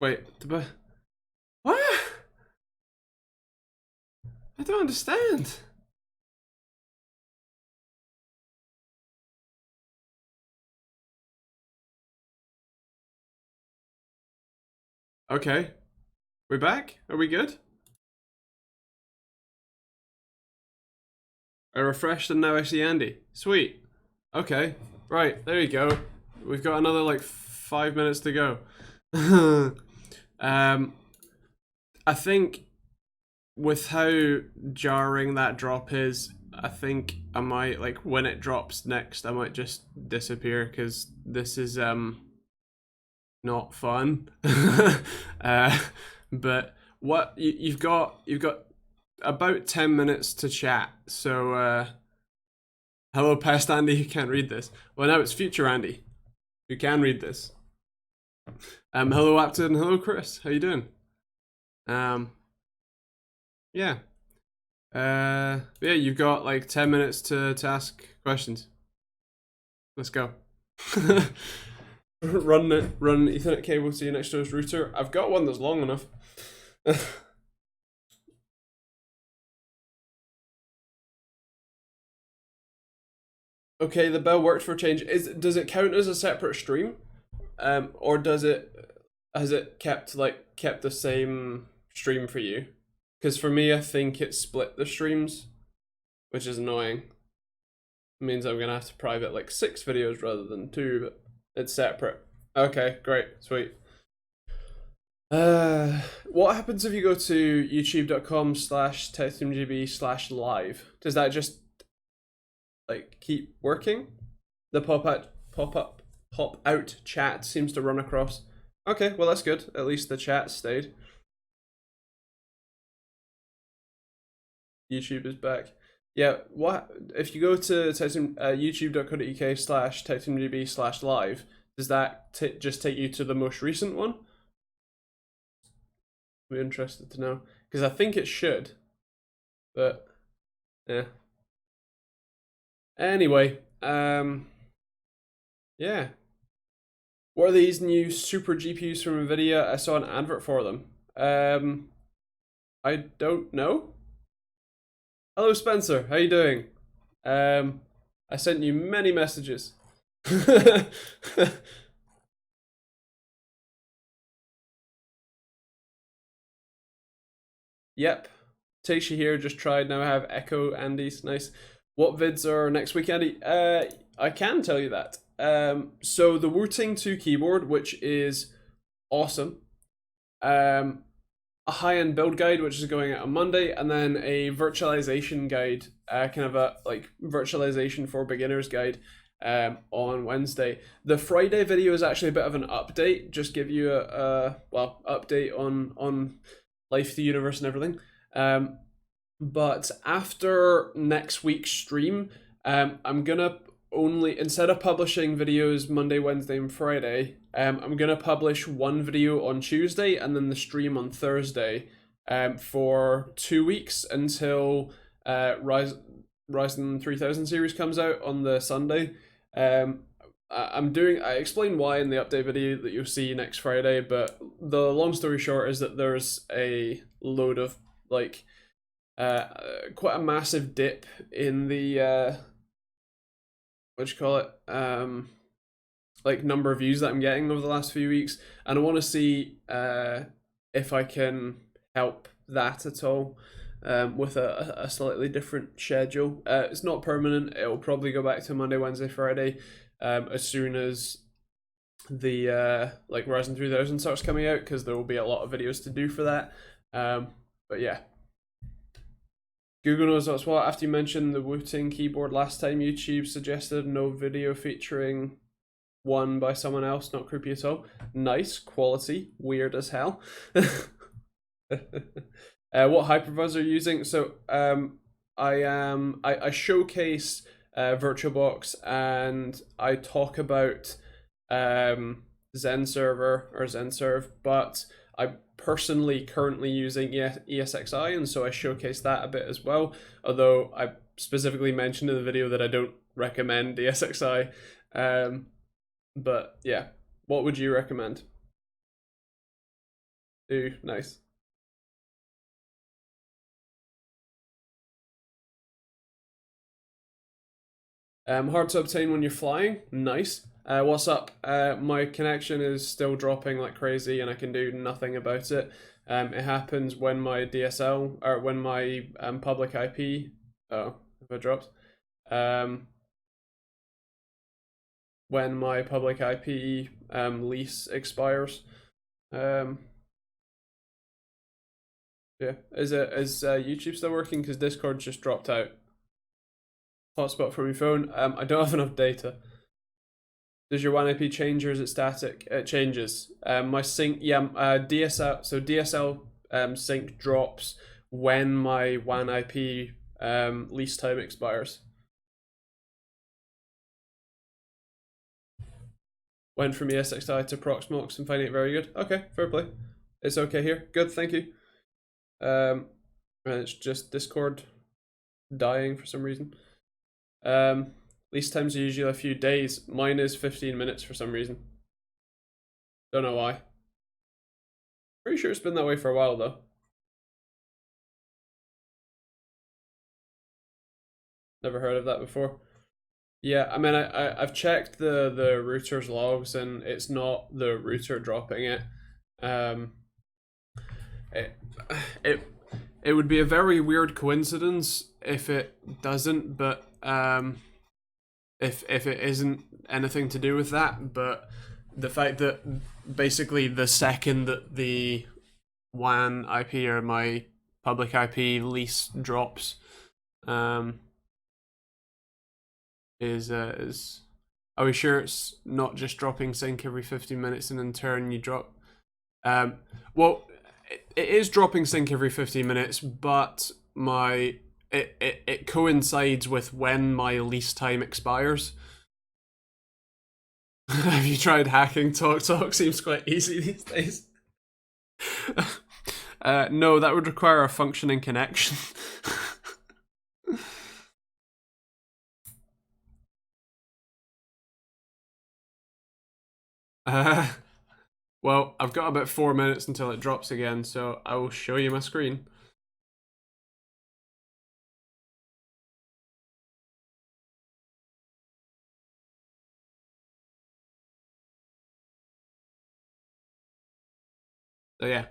Wait, what? I don't understand. Okay, we're back? Are we good? I refreshed and now I see Andy. Sweet. Okay, right, there you go. We've got another like 5 minutes to go. um, I think with how jarring that drop is, I think I might like when it drops next, I might just disappear because this is not fun. uh, but what you've got about 10 minutes to chat. So hello, past Andy who can't read this. Well, now it's future Andy who can read this. Hello, Apton. Hello, Chris. How you doing? Um, yeah. Yeah, you've got like 10 minutes to ask questions. Let's go. Run Ethernet cable to your next door's router. I've got one that's long enough. Okay, the bell worked for change. Does it count as a separate stream, or has it kept the same stream for you? Because for me, I think it split the streams, which is annoying. It means I'm gonna have to private like 6 videos rather than 2, but it's separate. Okay, great, sweet. What happens if you go to youtube.com/TechteamGB/live? Does that just like keep working? The pop out chat seems to run across. Okay, well that's good. At least the chat stayed. YouTube is back. Yeah, what if you go to youtube.co.uk/TechteamGB/live? Does that just take you to the most recent one? I'd be interested to know because I think it should, but yeah. Anyway, yeah. What are these new super GPUs from Nvidia? I saw an advert for them. I don't know. Hello, Spencer. How you doing? I sent you many messages. Yep. Tasha here. Just tried. Now I have Echo. Andy's nice. What vids are next week, Andy? I can tell you that. So the Wu-Ting 2 keyboard, which is awesome. A high-end build guide, which is going out on Monday, and then a virtualization guide, kind of a like virtualization for beginners guide, on Wednesday. The Friday video is actually a bit of an update, just give you a well update on life, the universe, and everything. But after next week's stream, I'm gonna only instead of publishing videos Monday, Wednesday, and Friday, I'm gonna publish one video on Tuesday and then the stream on Thursday, for 2 weeks until Ryzen 3000 series comes out on the Sunday. I explain why in the update video that you'll see next Friday, but the long story short is that there's a load of like quite a massive dip in the what do you call it, like number of views that I'm getting over the last few weeks, and I want to see if I can help that at all, with a slightly different schedule. It's not permanent. It'll probably go back to Monday, Wednesday, Friday, as soon as the like Ryzen 3000 starts coming out, because there will be a lot of videos to do for that. But yeah. Google knows what's what. After you mentioned the Wu-Ting keyboard last time, YouTube suggested no video featuring one by someone else. Not creepy at all. Nice quality. Weird as hell. What hypervisor are you using? So I showcase VirtualBox, and I talk about Zen Server or ZenServe, but I personally currently using ESXi, and so I showcase that a bit as well. Although I specifically mentioned in the video that I don't recommend ESXi. But yeah, what would you recommend? Ooh, nice. Hard to obtain when you're flying. Nice. What's up? My connection is still dropping like crazy, and I can do nothing about it. It happens when my DSL or when my public IP. Oh, if it drops. Um, when my public IP lease expires. Um, yeah. Is YouTube still working? Because Discord just dropped out. Hotspot from your phone. I don't have enough data. Does your WAN IP change or is it static? It changes. My sync, yeah, DSL. So DSL sync drops when my WAN IP lease time expires. Went from ESXi to Proxmox and finding it very good. Okay, fair play. It's okay here. Good, thank you. And it's just Discord dying for some reason. Lease times are usually a few days. Mine is 15 minutes for some reason. Don't know why. Pretty sure it's been that way for a while though. Never heard of that before. Yeah, I mean, I've checked the router's logs and it's not the router dropping it. Um, it it it would be a very weird coincidence if it doesn't, but if it isn't anything to do with that, but the fact that basically the second that the WAN IP or my public IP lease drops, is are we sure it's not just dropping sync every 15 minutes and in turn you drop well it is dropping sync every 15 minutes, but my it coincides with when my lease time expires. Have you tried hacking TalkTalk? Seems quite easy these days. No, that would require a functioning connection. Well, I've got about 4 minutes until it drops again, so I will show you my screen. So yeah.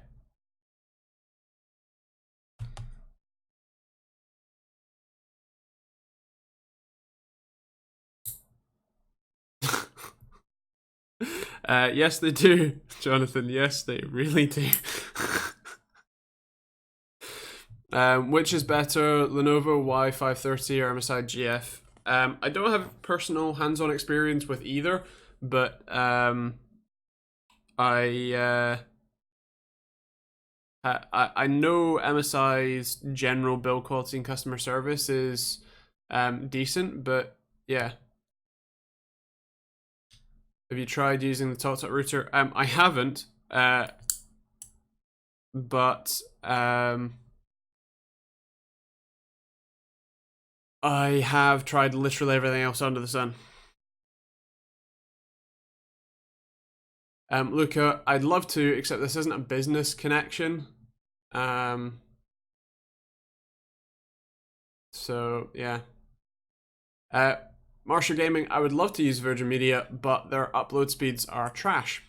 Yes, they do, Jonathan. Yes, they really do. Which is better, Lenovo Y530 or MSI GF? I don't have personal hands-on experience with either, but I I know MSI's general build quality and customer service is decent, but yeah. Have you tried using the TalkTalk router? I haven't, but I have tried literally everything else under the sun. Luca, I'd love to, except this isn't a business connection. So yeah. Marshall Gaming, I would love to use Virgin Media, but their upload speeds are trash.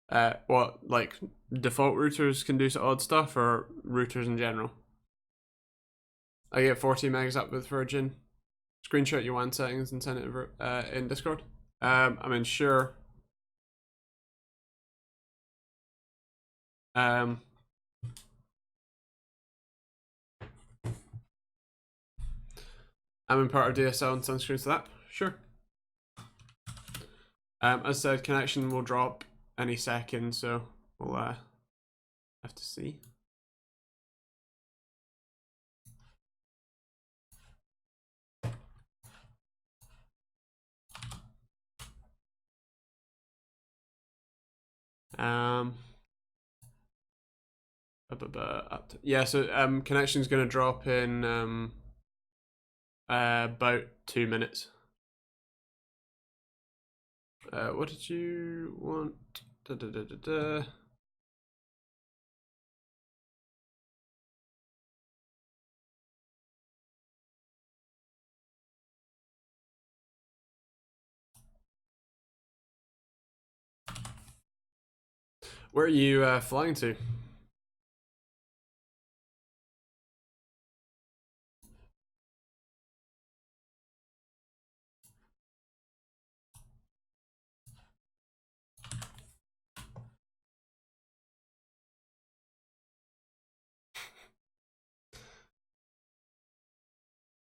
What, like default routers can do some odd stuff, or routers in general? I get 40 megs up with Virgin. Screenshot your WAN settings and send it in Discord. I mean, sure. I'm in part of DSL and sunscreen to that. Sure. As I said, connection will drop any second, so we'll have to see. Yeah, so connection's gonna drop in About 2 minutes. What did you want? Da, da, da, da, da. Where are you flying to?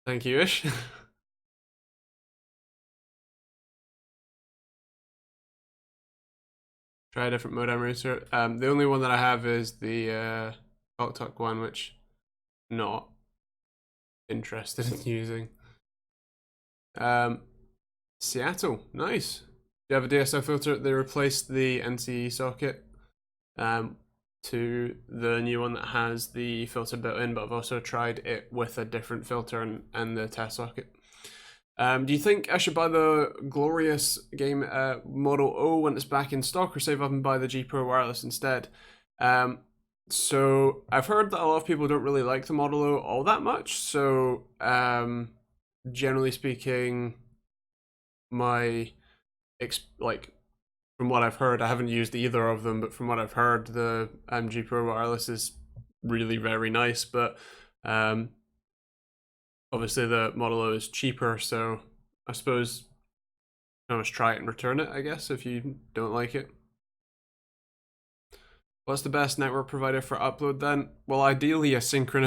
Thank you, Ish. Try a different modem router. The only one that I have is the TalkTalk one, which I'm not interested in using. Seattle, nice. Do you have a DSL filter? They replaced the NCE socket to the new one that has the filter built in, but I've also tried it with a different filter and the test socket. Do you think I should buy the glorious game Model O when it's back in stock, or save up and buy the G Pro wireless instead? So I've heard that a lot of people don't really like the Model O all that much. So generally speaking, my from what I've heard, I haven't used either of them, but from what I've heard, the G Pro wireless is really very nice. But obviously the Model O is cheaper, so I suppose you can always try it and return it, I guess, if you don't like it. What's the best network provider for upload then? Well, ideally a synchronous